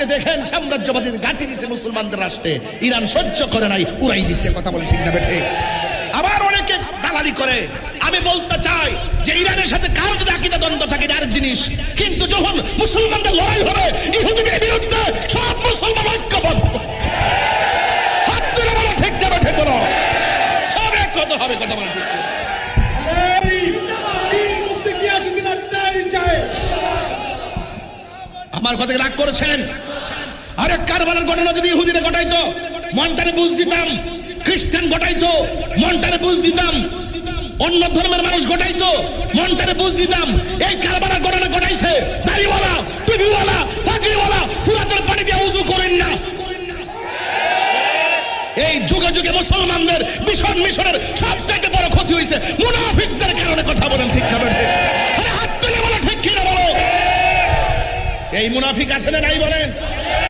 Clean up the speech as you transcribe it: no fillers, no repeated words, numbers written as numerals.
আজকে দেখেন সাম্রাজ্যবাদীর ঘাঁটি দিছে মুসলমানদের রাষ্ট্রে, ইরান সহ্য করে নাই, উড়াই দিছে। কথা বলে ঠিক না বেঠে? আবার অনেকে দালালি করে। আমি বলতে চাই যে ইরানের সাথে কার যদি আকীদা দ্বন্দ্ব থাকে আরেক জিনিস, কিন্তু যখন মুসলমানদের লড়াই হবে ইহুদিদের বিরুদ্ধে সব মুসলমান ঐক্যবদ্ধ, হাত তুলে বলো ঠিক না বেঠে? বলো সব এক কথা হবে। কথা বলে ঠিক? আমার কথা রাগ করেছেন? আরে কারবালার ঘটনা যদি ইহুদিরা ঘটাইতো মনটারে বুঝ দিতাম, খ্রিস্টান ঘটাইতো মনটারে বুঝ দিতাম, অন্য ধর্মের মানুষ ঘটাইতো মনটারে বুঝ দিতাম। এই কারবালার ঘটনা ঘটাইছে দাড়িওয়ালা, টুপিওয়ালা, পাগড়িওয়ালা, ফুরাতের পানি দিয়ে উযু করেন না। এই যুগে যুগে মুসলমানদের মিশনের সবথেকে বড় ক্ষতি হয়েছে মুনাফিকদের কারণে। কথা বলেন ঠিক না বেঠে? আরে হাত তুলে বলো ঠিক কি না বলো? এই মুনাফিক আছে না নাই বলেন?